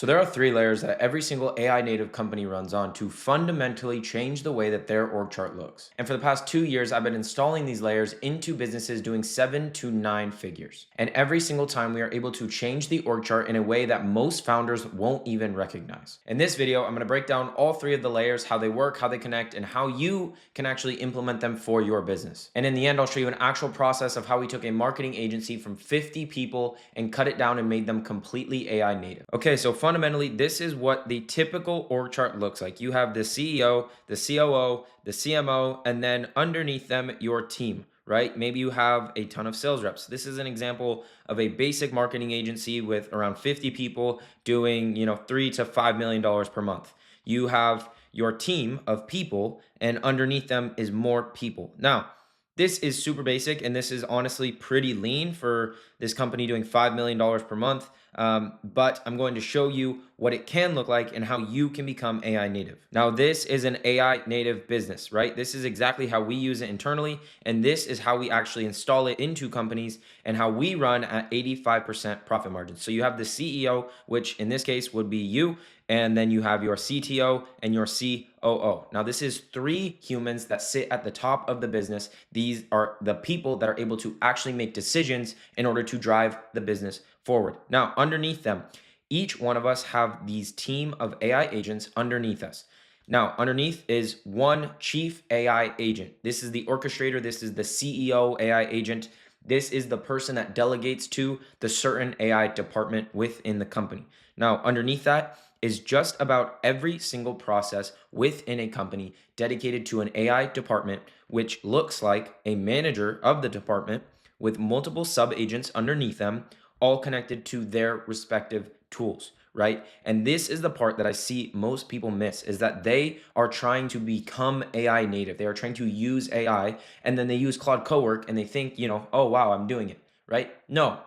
So there are three layers that every single AI native company runs on to fundamentally change the way that their org chart looks. And for the past 2 years, I've been installing these layers into businesses doing 7 to 9 figures. And every single time we are able to change the org chart in a way that most founders won't even recognize. In this video, I'm going to break down all three of the layers, how they work, how they connect, and how you can actually implement them for your business. And in the end, I'll show you an actual process of how we took a marketing agency from 50 people and cut it down and made them completely AI native. Okay, so fundamentally, this is what the typical org chart looks like. You have the CEO, the COO, the CMO, and then underneath them, your team, right? Maybe you have a ton of sales reps. This is an example of a basic marketing agency with around 50 people doing, $3 to $5 million per month. You have your team of people, and underneath them is more people. Now, this is super basic, and this is honestly pretty lean for this company doing $5 million per month. But I'm going to show you what it can look like and how you can become AI native. Now, this is an AI native business, right? This is exactly how we use it internally, and this is how we actually install it into companies and how we run at 85% profit margins. So you have the CEO, which in this case would be you, and then you have your CTO and your COO. Now, this is three humans that sit at the top of the business. These are the people that are able to actually make decisions in order to drive the business forward. Now, underneath them, each one of us have these team of AI agents underneath us. Now, underneath is one chief AI agent. This is the orchestrator. This is the CEO AI agent. This is the person that delegates to the certain AI department within the company. Now, underneath that is just about every single process within a company dedicated to an AI department, which looks like a manager of the department with multiple sub agents underneath them, all connected to their respective tools, right? And this is the part that I see most people miss, is that they are trying to become AI native. They are trying to use AI, and then they use Claude Cowork and they think, oh, wow, I'm doing it, right? No,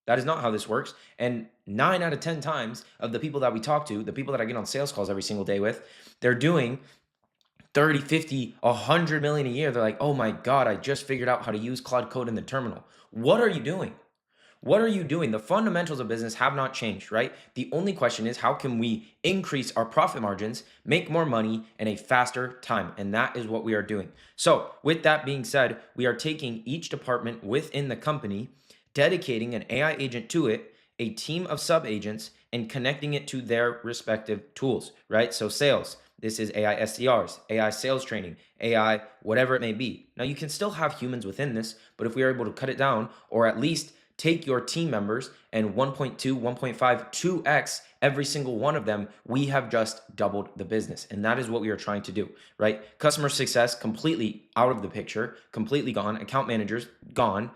that is not how this works. And 9 out of 10 times of the people that we talk to, the people that I get on sales calls every single day with, they're doing 30, 50, 100 million a year. They're like, oh my God, I just figured out how to use Claude Code in the terminal. What are you doing? What are you doing? The fundamentals of business have not changed, right? The only question is, how can we increase our profit margins, make more money in a faster time? And that is what we are doing. So with that being said, we are taking each department within the company, dedicating an AI agent to it, a team of sub agents, and connecting it to their respective tools, right? So sales, this is AI SDRs, AI sales training, AI, whatever it may be. Now, you can still have humans within this, but if we are able to cut it down, or at least take your team members and 1.2, 1.5, 2x every single one of them, we have just doubled the business. And that is what we are trying to do, right? Customer success completely out of the picture, completely gone. Account managers gone.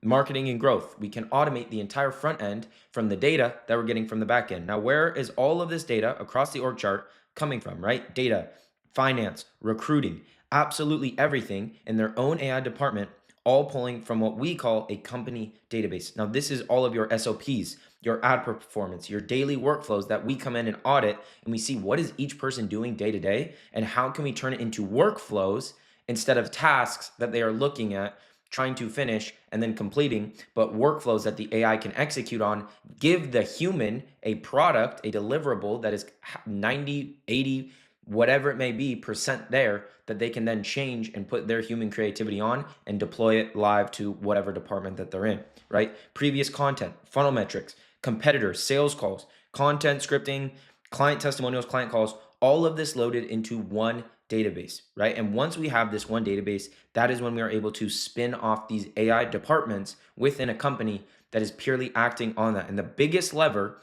Marketing and growth. We can automate the entire front end from the data that we're getting from the back end. Now, where is all of this data across the org chart coming from, right? Data, finance, recruiting, absolutely everything in their own AI department, all pulling from what we call a company database. Now, this is all of your SOPs, your ad performance, your daily workflows that we come in and audit, and we see what is each person doing day to day, and how can we turn it into workflows instead of tasks that they are looking at, trying to finish and then completing, but workflows that the AI can execute on, give the human a product, a deliverable that is 90, 80, whatever it may be, percent there, that they can then change and put their human creativity on and deploy it live to whatever department that they're in, right? Previous content, funnel metrics, competitors, sales calls, content scripting, client testimonials, client calls, all of this loaded into one database, right? And once we have this one database, that is when we are able to spin off these AI departments within a company that is purely acting on that. And the biggest lever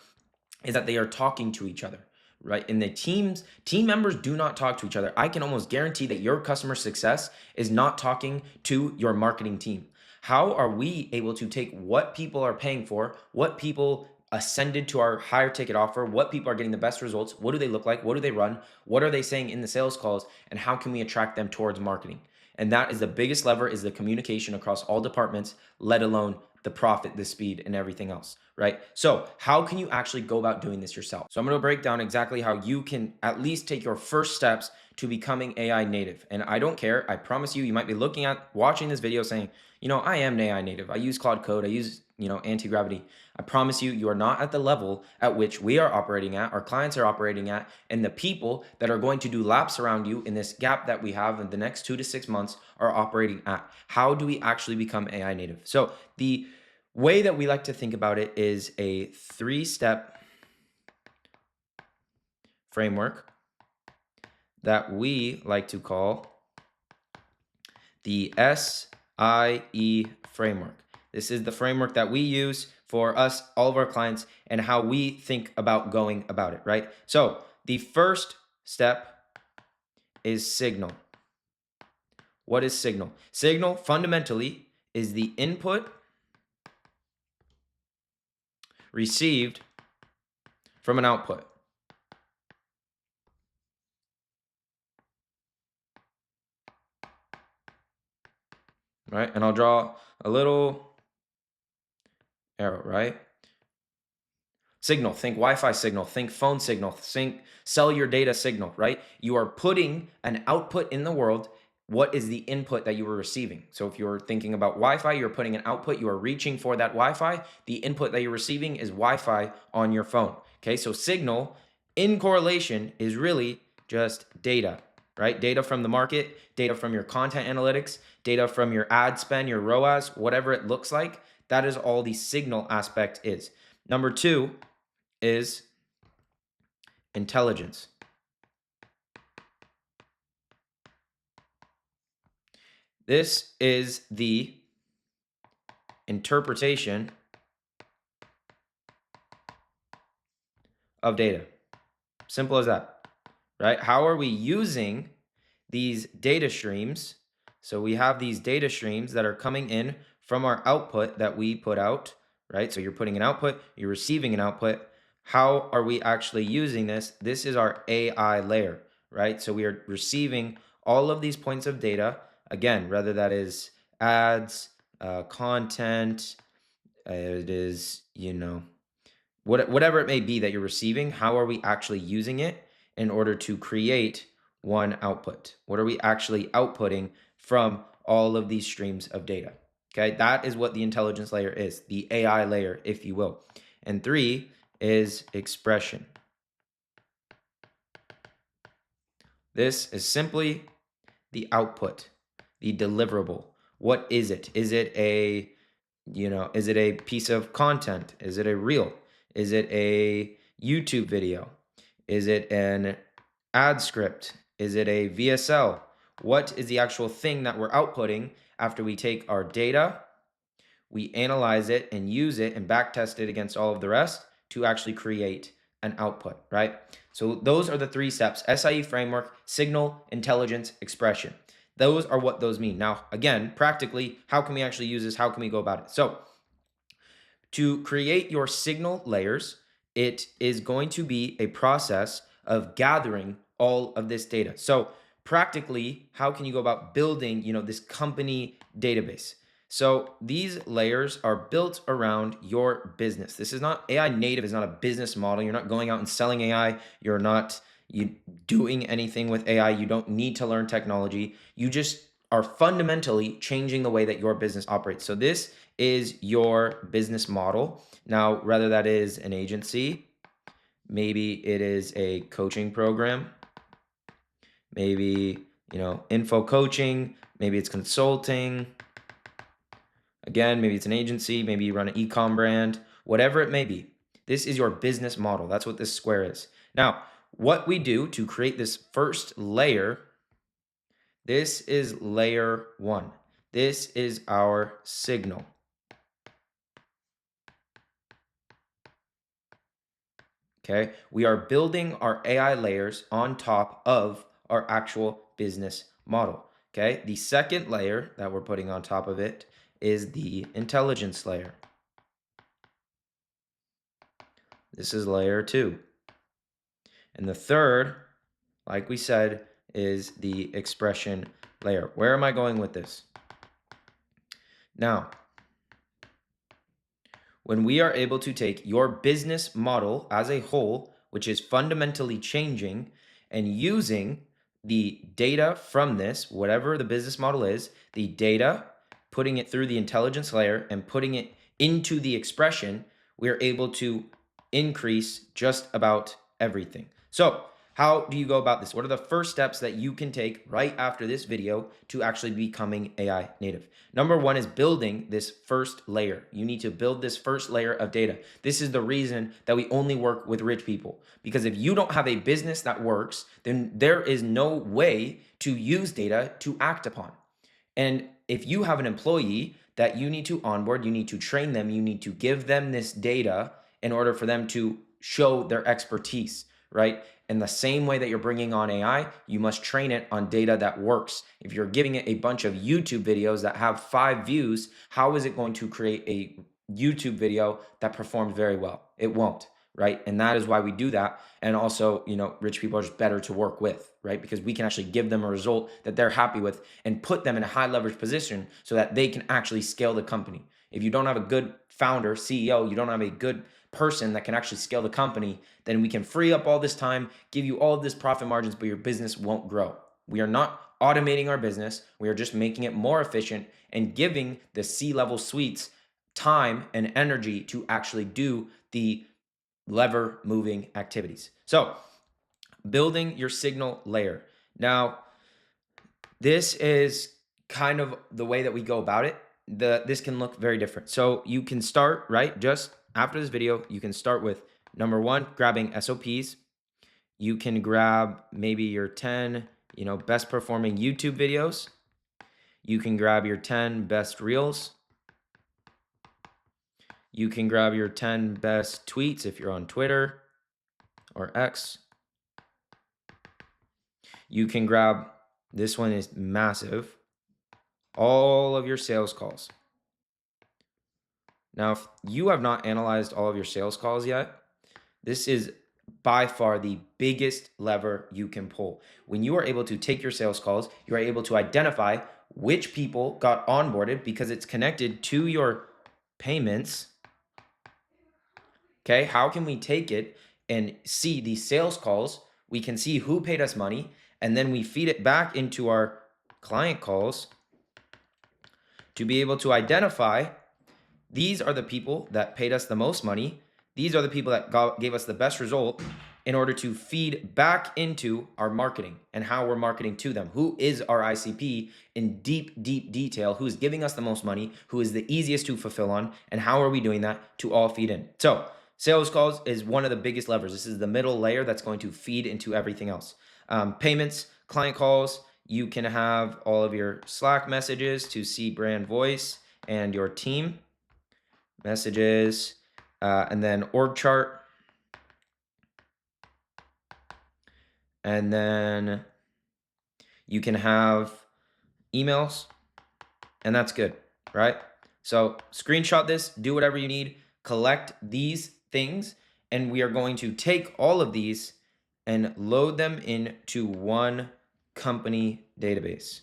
is that they are talking to each other, right? And the team members do not talk to each other. I can almost guarantee that your customer success is not talking to your marketing team. How are we able to take what people are paying for, what people ascended to our higher ticket offer, what people are getting the best results, what do they look like, what do they run, what are they saying in the sales calls, and how can we attract them towards marketing? And that is the biggest lever, is the communication across all departments, let alone the profit, the speed, and everything else, right? So how can you actually go about doing this yourself? So I'm going to break down exactly how you can at least take your first steps to becoming AI native. And I don't care. I promise you, you might be watching this video saying, I am an AI native. I use Claude Code. I use anti-gravity. I promise you, you are not at the level at which we are operating at, our clients are operating at, and the people that are going to do laps around you in this gap that we have in the next 2 to 6 months are operating at. How do we actually become AI native? So the way that we like to think about it is a 3-step framework that we like to call the SIE framework. This is the framework that we use for us, all of our clients, and how we think about going about it, right? So the first step is signal. What is signal? Signal fundamentally is the input received from an output. Right? And I'll draw a little arrow, right? Signal, think Wi-Fi signal, think phone signal, think cellular data signal, right? You are putting an output in the world. What is the input that you were receiving? So if you're thinking about Wi-Fi, you're putting an output, you are reaching for that Wi-Fi. The input that you're receiving is Wi-Fi on your phone. Okay, so signal in correlation is really just data, right? Data from the market, data from your content analytics, data from your ad spend, your ROAS, whatever it looks like. That is all the signal aspect is. Number 2 is intelligence. This is the interpretation of data. Simple as that, right? How are we using these data streams? So we have these data streams that are coming in from our output that we put out, right? So you're putting an output, you're receiving an output. How are we actually using this? This is our AI layer, right? So we are receiving all of these points of data, again, whether that is ads, content, it is, whatever it may be that you're receiving, how are we actually using it in order to create one output? What are we actually outputting from all of these streams of data? Okay, that is what the intelligence layer is, the AI layer, if you will. And 3 is expression. This is simply the output, the deliverable. What is it? Is it a piece of content? Is it a reel? Is it a YouTube video? Is it an ad script? Is it a VSL? What is the actual thing that we're outputting after we take our data, we analyze it and use it and backtest it against all of the rest to actually create an output, right? So those are the 3 steps: SIE framework, signal, intelligence, expression. Those are what those mean. Now, again, practically, how can we actually use this? How can we go about it? So to create your signal layers, it is going to be a process of gathering all of this data. So practically, how can you go about building, this company database? So these layers are built around your business. This is not AI native, is not a business model. You're not going out and selling AI. You're not doing anything with AI. You don't need to learn technology. You just are fundamentally changing the way that your business operates. So this is your business model. Now, whether that is an agency, maybe it is a coaching program, maybe, info coaching, maybe it's consulting. Again, maybe it's an agency, maybe you run an e-com brand, whatever it may be. This is your business model. That's what this square is. Now, what we do to create this first layer, this is layer 1. This is our signal. Okay, we are building our AI layers on top of our actual business model. Okay, the second layer that we're putting on top of it is the intelligence layer. This is layer 2. And the third, like we said, is the expression layer. Where am I going with this? Now, when we are able to take your business model as a whole, which is fundamentally changing, and using the data from this, whatever the business model is, the data, putting it through the intelligence layer and putting it into the expression, we are able to increase just about everything. So how do you go about this? What are the first steps that you can take right after this video to actually becoming AI native? Number one is building this first layer. You need to build this first layer of data. This is the reason that we only work with rich people. Because if you don't have a business that works, then there is no way to use data to act upon. And if you have an employee that you need to onboard, you need to train them, you need to give them this data in order for them to show their expertise, right? In the same way that you're bringing on AI, you must train it on data that works. If you're giving it a bunch of YouTube videos that have 5 views, how is it going to create a YouTube video that performs very well? It won't, right? And that is why we do that. And also, rich people are just better to work with, right? Because we can actually give them a result that they're happy with and put them in a high leverage position so that they can actually scale the company. If you don't have a good founder, CEO, you don't have a good person that can actually scale the company, then we can free up all this time, give you all of this profit margins, but your business won't grow. We are not automating our business. We are just making it more efficient and giving the C-level suites time and energy to actually do the lever moving activities. So building your signal layer. Now, this is kind of the way that we go about it. This can look very different. So you can start, right? Just after this video, you can start with number one, grabbing SOPs. You can grab maybe your 10, best performing YouTube videos. You can grab your 10 best reels. You can grab your 10 best tweets if you're on Twitter or X. You can grab, this one is massive, all of your sales calls. Now, if you have not analyzed all of your sales calls yet, this is by far the biggest lever you can pull. When you are able to take your sales calls, you are able to identify which people got onboarded because it's connected to your payments. Okay, how can we take it and see these sales calls? We can see who paid us money, and then we feed it back into our client calls to be able to identify these are the people that paid us the most money. These are the people that gave us the best result in order to feed back into our marketing and how we're marketing to them. Who is our ICP in deep, deep detail? Who is giving us the most money? Who is the easiest to fulfill on? And how are we doing that to all feed in? So sales calls is one of the biggest levers. This is the middle layer that's going to feed into everything else. Payments, client calls, you can have all of your Slack messages to see brand voice and your team messages, and then org chart. And then you can have emails, and that's good, right? So screenshot this, do whatever you need, collect these things, and we are going to take all of these and load them into one company database.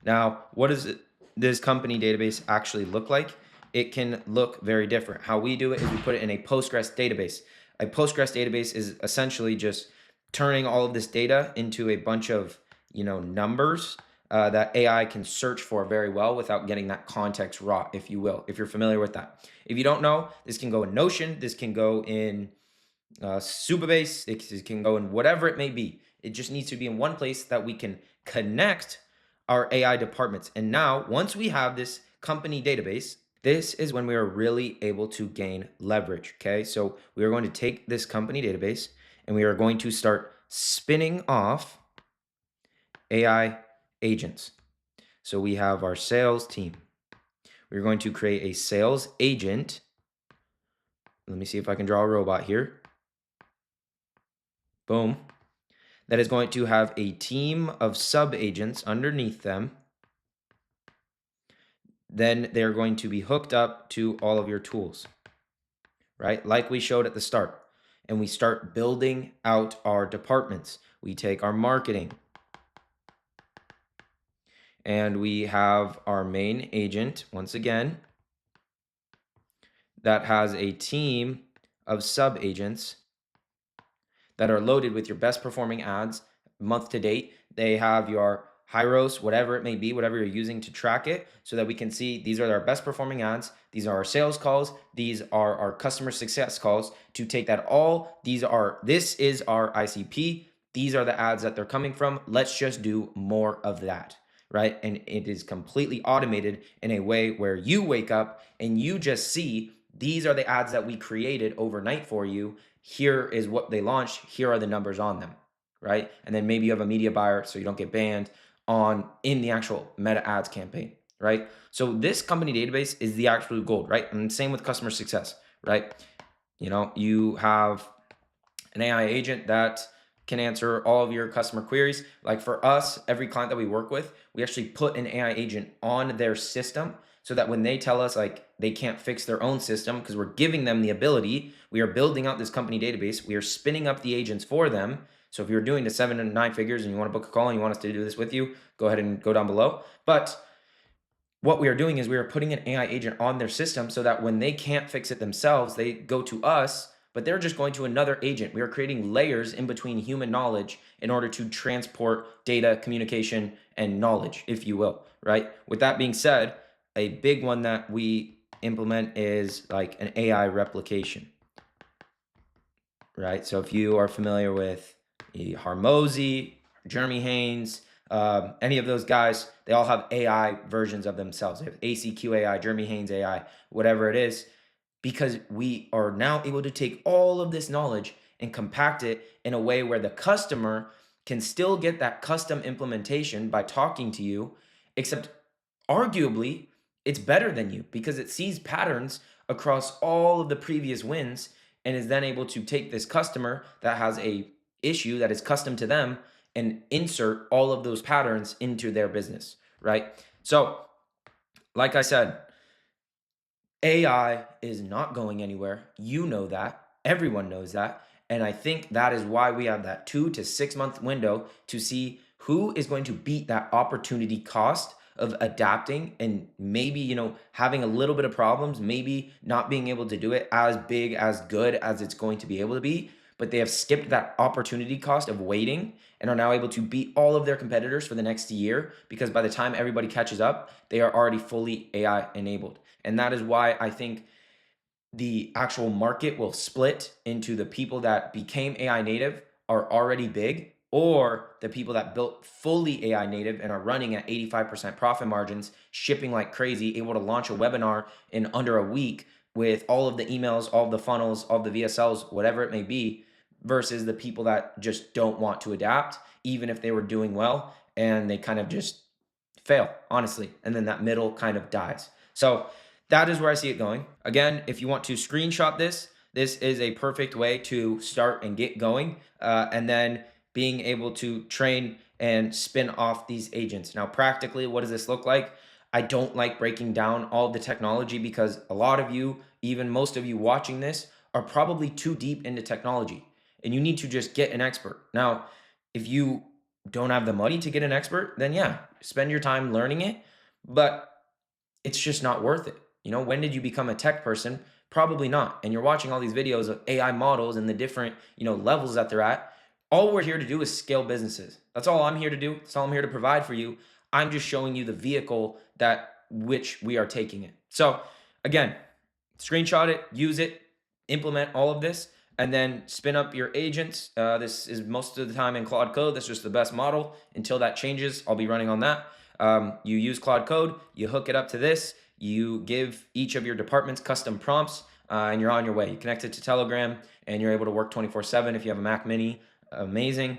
Now, what does this company database actually look like? It can look very different. How we do it is we put it in a Postgres database. A Postgres database is essentially just turning all of this data into a bunch of numbers that AI can search for very well without getting that context raw, if you will, if you're familiar with that. If you don't know, this can go in Notion, this can go in Supabase, it can go in whatever it may be. It just needs to be in one place that we can connect our AI departments. And now, once we have this company database, this is when we are really able to gain leverage, okay? So we are going to take this company database and we are going to start spinning off AI agents. So we have our sales team. We're going to create a sales agent. Let me see if I can draw a robot here. Boom. That is going to have a team of sub-agents underneath them. Then they're going to be hooked up to all of your tools, right? Like we showed at the start. And we start building out our departments. We take our marketing. And we have our main agent, once again, that has a team of sub-agents that are loaded with your best performing ads month to date. They have your Hyros, whatever it may be, whatever you're using to track it, so that we can see these are our best performing ads. These are our sales calls. These are our customer success calls. To take that all, this is our ICP. These are the ads that they're coming from. Let's just do more of that, right? And it is completely automated in a way where you wake up and you just see these are the ads that we created overnight for you. Here is what they launched. Here are the numbers on them, right? And then maybe you have a media buyer so you don't get banned in the actual Meta ads campaign, right? So this company database is the absolute gold, right? And same with customer success, right? You have an AI agent that can answer all of your customer queries. Like for us, every client that we work with, we actually put an AI agent on their system so that when they tell us like they can't fix their own system, because we're giving them the ability, we are building out this company database, we are spinning up the agents for them. So if you're doing the 7 and 9 figures and you want to book a call and you want us to do this with you, go ahead and go down below. But what we are doing is we are putting an AI agent on their system so that when they can't fix it themselves, they go to us, but they're just going to another agent. We are creating layers in between human knowledge in order to transport data, communication, and knowledge, if you will, right? With that being said, a big one that we implement is like an AI replication, right? So if you are familiar with Hormozi, Jeremy Haynes, any of those guys, they all have AI versions of themselves. They have ACQ AI, Jeremy Haynes AI, whatever it is, because we are now able to take all of this knowledge and compact it in a way where the customer can still get that custom implementation by talking to you, except arguably it's better than you because it sees patterns across all of the previous wins and is then able to take this customer that has a issue that is custom to them and insert all of those patterns into their business, right? So, like I said, AI is not going anywhere. You know that. Everyone knows that. And I think that is why we have that 2 to 6 month window to see who is going to beat that opportunity cost of adapting and maybe, having a little bit of problems, maybe not being able to do it as big, as good as it's going to be able to be, but they have skipped that opportunity cost of waiting and are now able to beat all of their competitors for the next year because by the time everybody catches up, they are already fully AI enabled. And that is why I think the actual market will split into the people that became AI native are already big, or the people that built fully AI native and are running at 85% profit margins, shipping like crazy, able to launch a webinar in under a week with all of the emails, all of the funnels, all of the VSLs, whatever it may be, versus the people that just don't want to adapt, even if they were doing well, and they kind of just fail, honestly. And then that middle kind of dies. So that is where I see it going. Again, if you want to screenshot this, this is a perfect way to start and get going, and then being able to train and spin off these agents. Now, practically, what does this look like? I don't like breaking down all the technology because a lot of you, even most of you watching this, are probably too deep into technology and you need to just get an expert. Now, if you don't have the money to get an expert, then yeah, spend your time learning it, but it's just not worth it. When did you become a tech person? Probably not. And you're watching all these videos of AI models and the different, levels that they're at. All we're here to do is scale businesses. That's all I'm here to do. That's all I'm here to provide for you. I'm just showing you the vehicle that which we are taking it. So again, screenshot it, use it, implement all of this, and then spin up your agents. This is most of the time in Claude Code. That's just the best model. Until that changes, I'll be running on that. You use Claude Code, you hook it up to this, you give each of your departments custom prompts, and you're on your way. You connect it to Telegram, and you're able to work 24/7 if you have a Mac Mini. Amazing.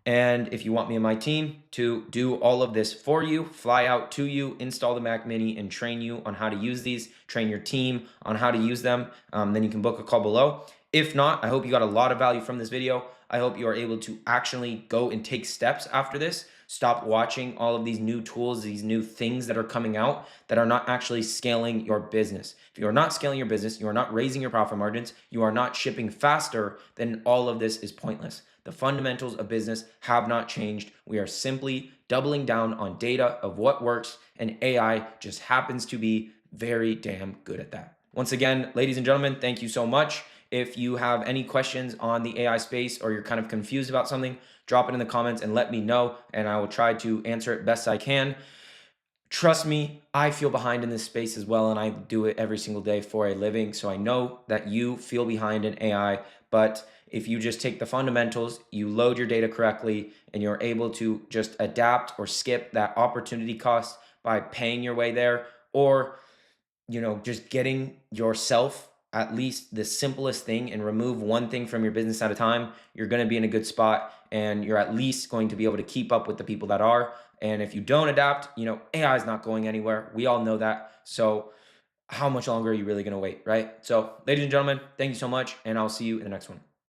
And if you want me and my team to do all of this for you, fly out to you, install the Mac Mini, and train you on how to use these, train your team on how to use them, then you can book a call below. If not, I hope you got a lot of value from this video. I hope you are able to actually go and take steps after this. Stop watching all of these new tools, these new things that are coming out that are not actually scaling your business. If you are not scaling your business, you are not raising your profit margins, you are not shipping faster, then all of this is pointless. The fundamentals of business have not changed. We are simply doubling down on data of what works, and AI just happens to be very damn good at that. Once again, ladies and gentlemen, thank you so much. If you have any questions on the AI space or you're kind of confused about something, drop it in the comments and let me know, and I will try to answer it best I can. Trust me, I feel behind in this space as well, and I do it every single day for a living. So I know that you feel behind in AI, but if you just take the fundamentals, you load your data correctly, and you're able to just adapt or skip that opportunity cost by paying your way there, or just getting yourself at least the simplest thing and remove one thing from your business at a time, you're going to be in a good spot and you're at least going to be able to keep up with the people that are. And if you don't adapt, AI is not going anywhere. We all know that. So, how much longer are you really going to wait, right? So, ladies and gentlemen, thank you so much. And I'll see you in the next one.